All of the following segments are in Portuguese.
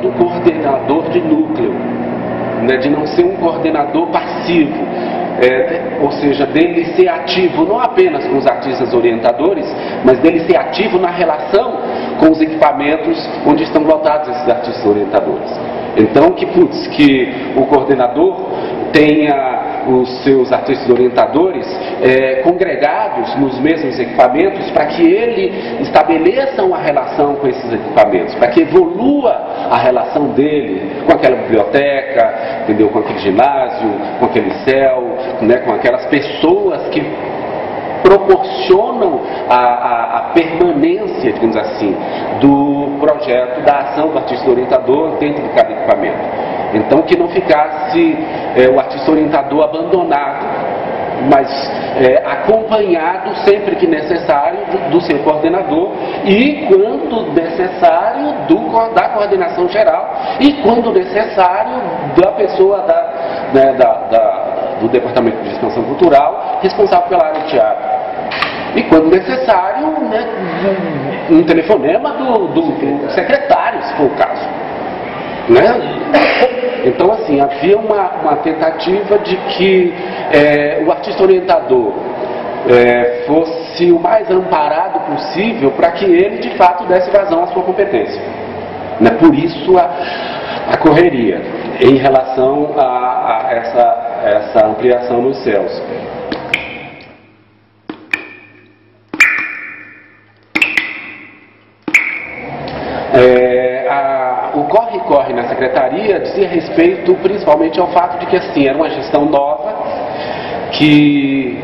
do coordenador de núcleo, né, de não ser um coordenador passivo, ou seja, dele ser ativo não apenas com os artistas orientadores, mas dele ser ativo na relação com os equipamentos onde estão lotados esses artistas orientadores. Então que o coordenador tenha os seus artistas orientadores congregados nos mesmos equipamentos, para que ele estabeleça uma relação com esses equipamentos, para que evolua a relação dele com aquela biblioteca, entendeu? Com aquele ginásio, com aquele céu, né? Com aquelas pessoas que proporcionam a permanência, digamos assim, do projeto, da ação do artista orientador dentro de cada equipamento. Então que não ficasse o artista orientador abandonado, mas acompanhado sempre que necessário do seu coordenador, e quando necessário da coordenação geral, e quando necessário da pessoa do Departamento de Expansão Cultural responsável pela área de teatro. E quando necessário, né, um telefonema do secretário, se for o caso. Né? Então, assim, havia uma tentativa de que o artista orientador fosse o mais amparado possível, para que ele, de fato, desse vazão à sua competência. Né? Por isso, a correria em relação a essa ampliação nos céus. O corre-corre na secretaria dizia respeito principalmente ao fato de que, assim, era uma gestão nova que,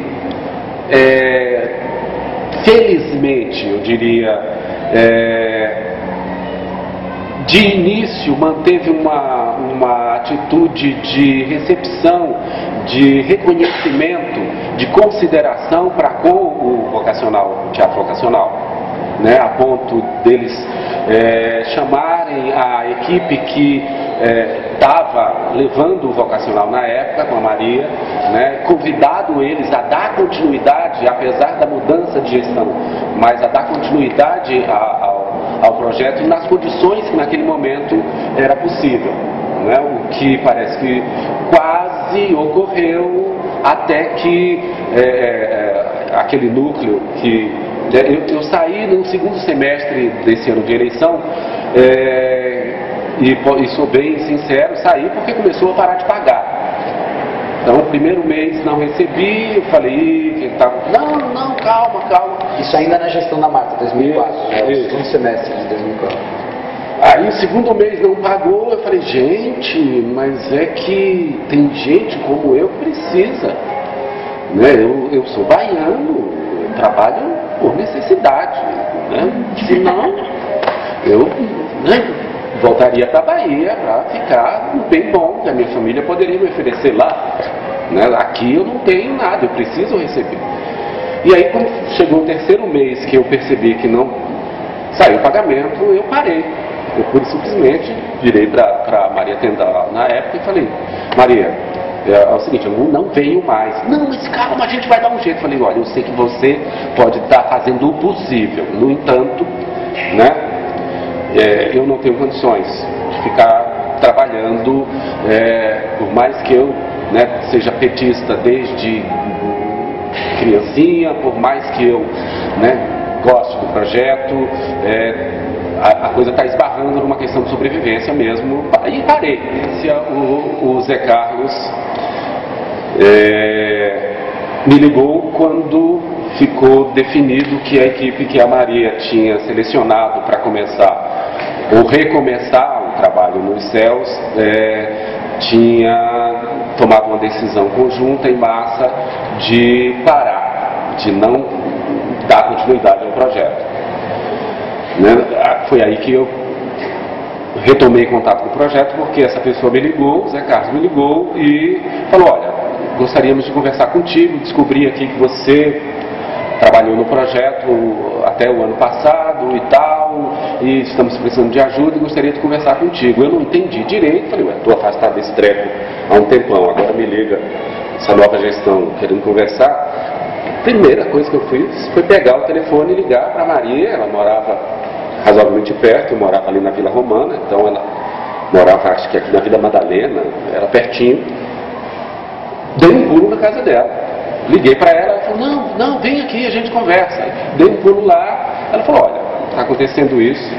felizmente, eu diria, de início manteve uma atitude de recepção, de reconhecimento, de consideração para com o vocacional, o teatro vocacional, né, a ponto deles chamarem a equipe que estava levando o vocacional na época, com a Maria, né, convidado eles a dar continuidade, apesar da mudança de gestão, mas a dar continuidade ao projeto nas condições que naquele momento era possível, né, o que parece que quase ocorreu, até que aquele núcleo que eu saí no segundo semestre desse ano de eleição, e sou bem sincero, saí porque começou a parar de pagar. Então, o primeiro mês não recebi, eu falei, não, calma. Isso ainda na gestão da Marta, 2004, o segundo semestre de 2004. Aí, o segundo mês não pagou, eu falei, gente, mas é que tem gente como eu que precisa. Né? Eu sou baiano, eu trabalho por necessidade, né? Senão eu voltaria para a Bahia para ficar bem bom, que a minha família poderia me oferecer lá, né? Aqui eu não tenho nada, eu preciso receber. E aí, quando chegou o terceiro mês que eu percebi que não saiu o pagamento, eu parei. Eu pura e simplesmente virei para Maria Tendal na época e falei, Maria, é o seguinte, eu não venho mais. Não, mas calma, a gente vai dar um jeito. Eu falei, olha, eu sei que você pode estar fazendo o possível. No entanto, né, eu não tenho condições de ficar trabalhando, por mais que eu, né, seja petista desde criancinha, por mais que eu, né, goste do projeto, a coisa está esbarrando numa questão de sobrevivência mesmo. E parei. O Zé Carlos me ligou quando ficou definido que a equipe que a Maria tinha selecionado para começar ou recomeçar o trabalho nos céus tinha tomado uma decisão conjunta em massa de parar, de não dar continuidade ao projeto. Né? Foi aí que eu retomei contato com o projeto, porque essa pessoa me ligou, o Zé Carlos me ligou e falou, olha, gostaríamos de conversar contigo, descobri aqui que você trabalhou no projeto até o ano passado e tal, e estamos precisando de ajuda e gostaria de conversar contigo. Eu não entendi direito, falei, ué, estou afastado desse treco há um tempão, agora me liga essa nova gestão querendo conversar. Primeira coisa que eu fiz foi pegar o telefone e ligar para a Maria. Ela morava razoavelmente perto, eu morava ali na Vila Romana, então ela morava acho que aqui na Vila Madalena, era pertinho, dei um pulo na casa dela. Liguei para ela, ela falou, não, vem aqui, a gente conversa. Dei um pulo lá, ela falou, olha, está acontecendo isso,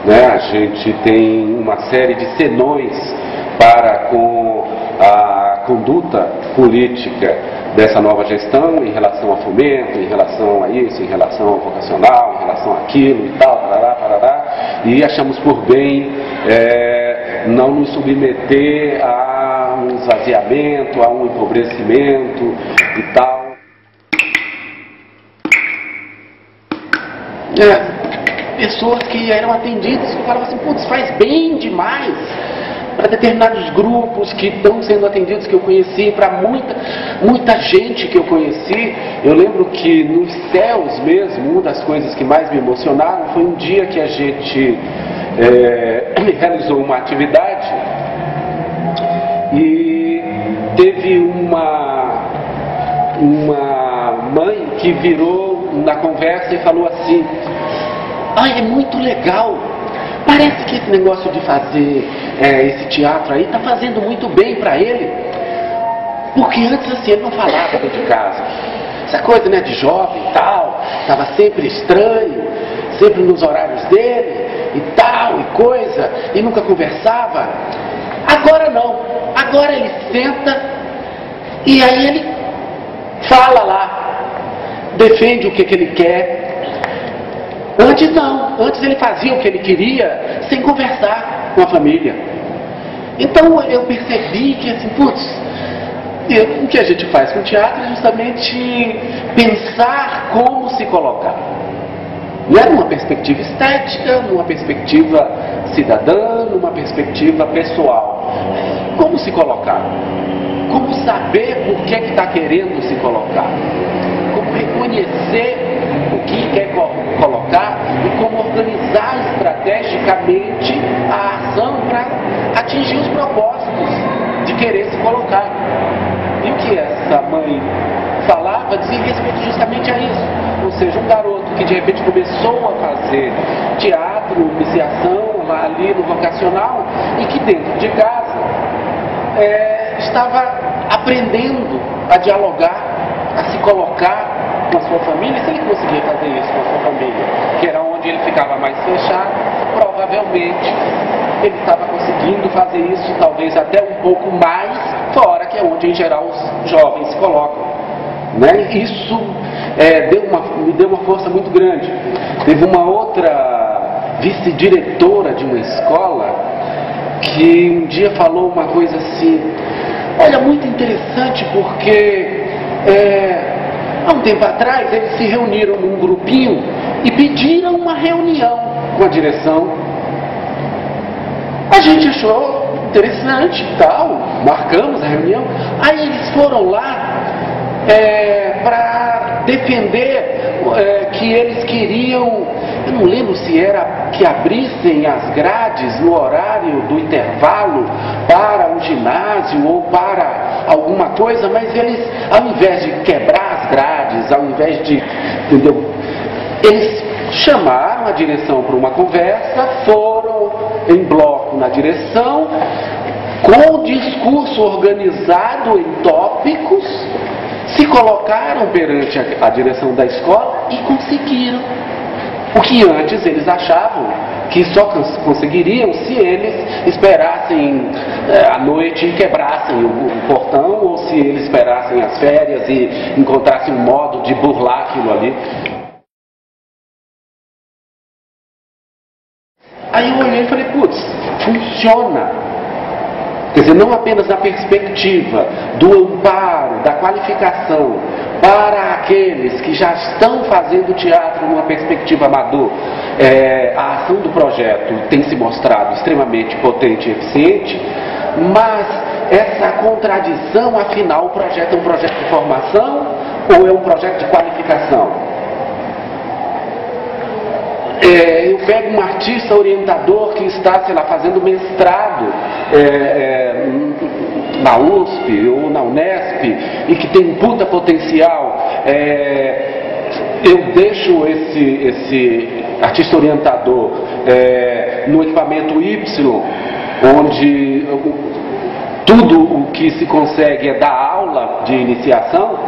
né? A gente tem uma série de senões para com a conduta política dessa nova gestão em relação ao fomento, em relação a isso, em relação ao vocacional, em relação àquilo e tal, parará, e achamos por bem não nos submeter a um esvaziamento, a um empobrecimento e tal. Pessoas que eram atendidas, que falavam assim, putz, faz bem demais para determinados grupos que estão sendo atendidos, que eu conheci, para muita gente que eu conheci. Eu lembro que nos céus mesmo, uma das coisas que mais me emocionaram foi um dia que a gente realizou uma atividade e teve uma mãe que virou na conversa e falou assim, é muito legal, parece que esse negócio de fazer esse teatro aí está fazendo muito bem para ele, porque antes assim ele não falava dentro de casa, essa coisa, né, de jovem e tal, estava sempre estranho, sempre nos horários dele e tal e coisa, e nunca conversava. Agora não, agora ele senta e aí ele fala lá, defende o que ele quer. Antes não, antes ele fazia o que ele queria sem conversar com a família. Então eu percebi que assim, o que a gente faz com o teatro é justamente pensar como se colocar. Não é numa perspectiva estética, numa perspectiva cidadã, numa perspectiva pessoal. Como se colocar? Como saber por que está querendo se colocar? Como reconhecer o que quer colocar e como organizar estrategicamente a ação para atingir os propósitos de querer se colocar. E o que essa mãe falava dizia respeito justamente a isso. Ou seja, um garoto que de repente começou a fazer teatro, iniciação lá ali no vocacional e que dentro de casa estava aprendendo a dialogar, a se colocar com a sua família. Se ele conseguia fazer isso com a sua família, que era onde ele ficava mais fechado, provavelmente ele estava conseguindo fazer isso talvez até um pouco mais fora, que é onde em geral os jovens se colocam, né? Isso me deu uma força muito grande. Teve uma outra vice-diretora de uma escola que um dia falou uma coisa assim, olha, muito interessante, porque há um tempo atrás eles se reuniram num grupinho e pediram uma reunião com a direção. A gente achou interessante e tal, marcamos a reunião. Aí eles foram lá para defender que eles queriam, eu não lembro se era que abrissem as grades no horário do intervalo para o ginásio ou para alguma coisa, mas eles, ao invés de quebrar as grades, ao invés de, entendeu? Eles chamaram a direção para uma conversa, foram em bloco na direção, com o discurso organizado em tópicos, se colocaram perante a direção da escola e conseguiram. O que antes eles achavam que só conseguiriam se eles esperassem a noite e quebrassem o portão, ou se eles esperassem as férias e encontrassem um modo de burlar aquilo ali. Aí eu olhei e falei, funciona. Quer dizer, não apenas na perspectiva do amparo, da qualificação para aqueles que já estão fazendo teatro numa perspectiva amador. A ação do projeto tem se mostrado extremamente potente e eficiente, mas essa contradição, afinal, o projeto é um projeto de formação ou é um projeto de qualificação? Eu pego um artista orientador que está, sei lá, fazendo mestrado na USP ou na Unesp e que tem um puta potencial. Eu deixo esse artista orientador no equipamento Y onde tudo o que se consegue é dar aula de iniciação,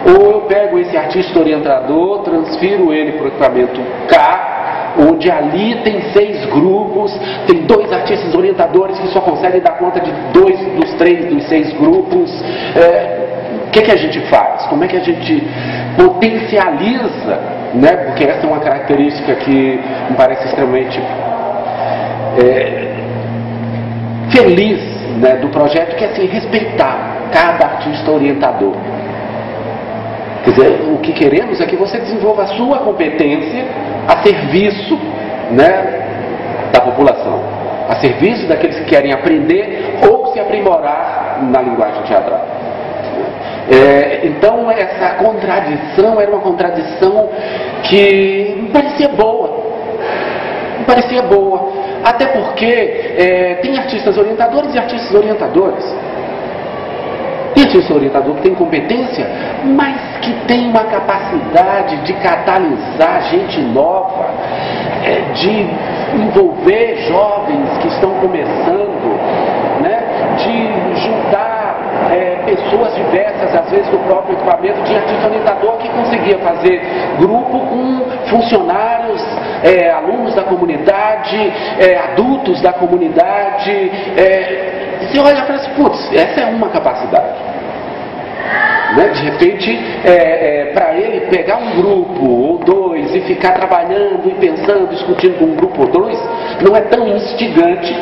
ou eu pego esse artista orientador, transfiro ele para o equipamento K, onde ali tem 6 grupos, tem 2 artistas orientadores que só conseguem dar conta de 2 dos 3 dos 6 grupos. O que a gente faz? Como é que a gente potencializa, né? Porque essa é uma característica que me parece extremamente feliz, né, do projeto, que é assim, respeitar cada artista orientador. Quer dizer, o que queremos é que você desenvolva a sua competência a serviço, né, da população, a serviço daqueles que querem aprender ou se aprimorar na linguagem teatral. Então essa contradição era uma contradição que me parecia boa. Até porque tem artistas orientadores e artistas orientadores. Tem artista orientador que tem competência, mas que tem uma capacidade de catalisar gente nova, de envolver jovens que estão começando, né, de juntar pessoas diversas, às vezes do próprio equipamento. Tinha artista orientador que conseguia fazer grupo com funcionários, alunos da comunidade, adultos da comunidade. Você olha e fala assim, putz, essa é uma capacidade. Né? De repente, para ele pegar um grupo ou 2 e ficar trabalhando e pensando, discutindo com um grupo ou 2, não é tão instigante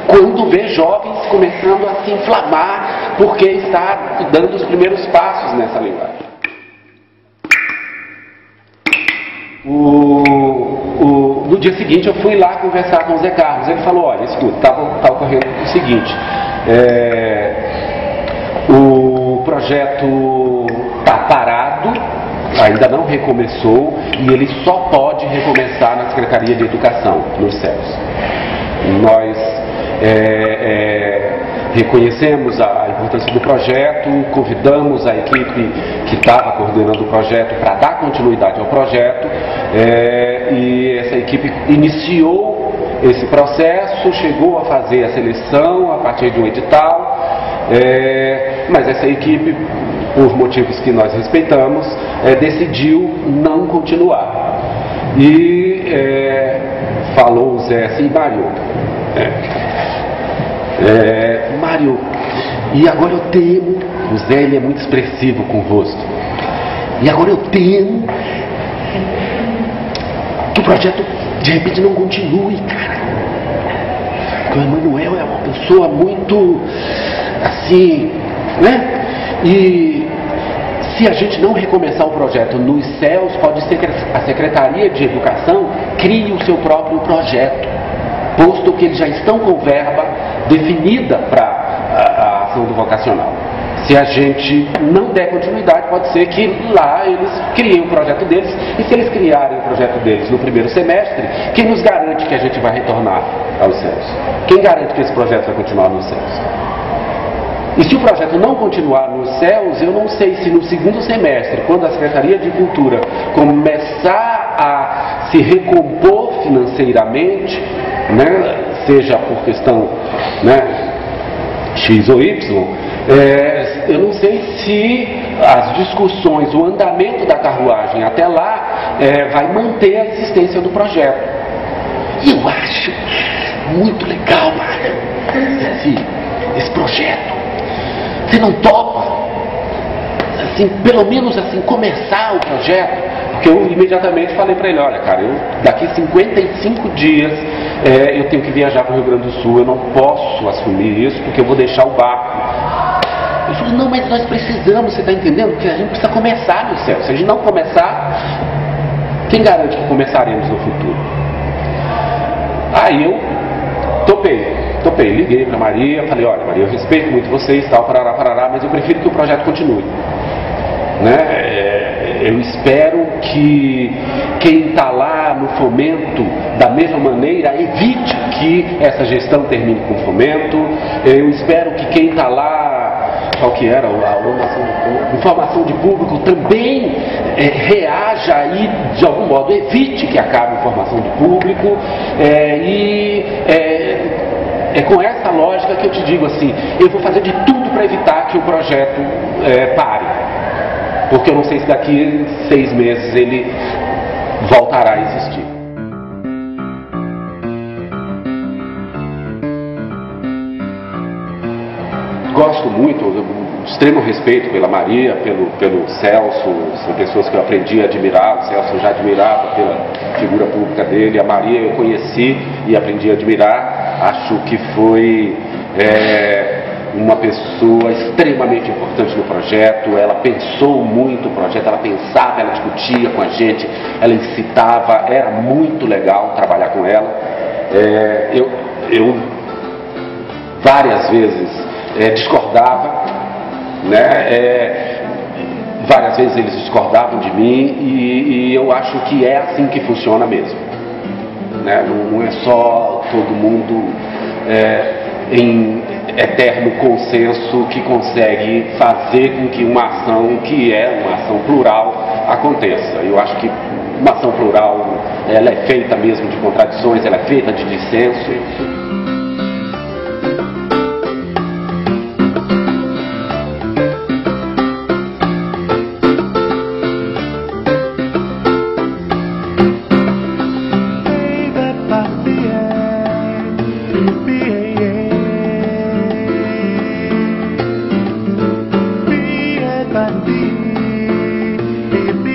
quando vê jovens começando a se inflamar porque está dando os primeiros passos nessa linguagem. No dia seguinte eu fui lá conversar com o Zé Carlos. Ele falou, olha, escuta, estava ocorrendo o seguinte, o projeto está parado, ainda não recomeçou, e ele só pode recomeçar na Secretaria de Educação, nos céus. Nós reconhecemos a importância do projeto, convidamos a equipe que estava coordenando o projeto para dar continuidade ao projeto, e essa equipe iniciou esse processo, chegou a fazer a seleção a partir de um edital, mas essa equipe, por motivos que nós respeitamos, decidiu não continuar. E falou o Zé assim, Mário, e agora eu temo, o Zé ele é muito expressivo com o rosto, e agora eu temo que o projeto de repente não continue, cara. Porque o Emanuel é uma pessoa muito assim, né? E se a gente não recomeçar o projeto nos céus, pode ser que a Secretaria de Educação crie o seu próprio projeto, posto que eles já estão com verba definida para a ação do vocacional. Se a gente não der continuidade, pode ser que lá eles criem o projeto deles, e se eles criarem o projeto deles no primeiro semestre, quem nos garante que a gente vai retornar aos céus? Quem garante que esse projeto vai continuar nos céus? E se o projeto não continuar nos céus, eu não sei se no segundo semestre, quando a Secretaria de Cultura começar a se recompor financeiramente, né, seja por questão, né, X ou Y, eu não sei se as discussões, o andamento da carruagem até lá vai manter a existência do projeto. E eu acho muito legal, Mário, esse projeto. Você não topa, assim, pelo menos assim, começar o projeto? Porque eu imediatamente falei para ele, olha cara, daqui 55 dias eu tenho que viajar para o Rio Grande do Sul, eu não posso assumir isso porque eu vou deixar o barco. Ele falou, não, mas nós precisamos, você está entendendo? Porque a gente precisa começar no céu. Se a gente não começar, quem garante que começaremos no futuro? Aí eu topei, liguei para Maria, falei, olha Maria, eu respeito muito vocês, tal, parará, mas eu prefiro que o projeto continue. Né? Eu espero que quem está lá no fomento, da mesma maneira, evite que essa gestão termine com fomento. Eu espero que quem está lá, qual que era a informação de público, também reaja e, de algum modo, evite que acabe a informação de público. É com essa lógica modo é que eu te digo assim, eu vou fazer de tudo para evitar que o projeto pare. Porque eu não sei se daqui 6 meses ele voltará a existir. Gosto muito, extremo respeito pela Maria, pelo Celso, são pessoas que eu aprendi a admirar. O Celso eu já admirava pela figura pública dele, a Maria eu conheci e aprendi a admirar. Acho que foi uma pessoa extremamente importante no projeto. Ela pensou muito o projeto, ela pensava, ela discutia com a gente, ela incitava, era muito legal trabalhar com ela. Eu várias vezes discordava, né? Várias vezes eles discordavam de mim e eu acho que é assim que funciona mesmo, né? Não é só todo mundo em eterno consenso que consegue fazer com que uma ação que é uma ação plural aconteça. Eu acho que uma ação plural ela é feita mesmo de contradições, ela é feita de dissenso. Be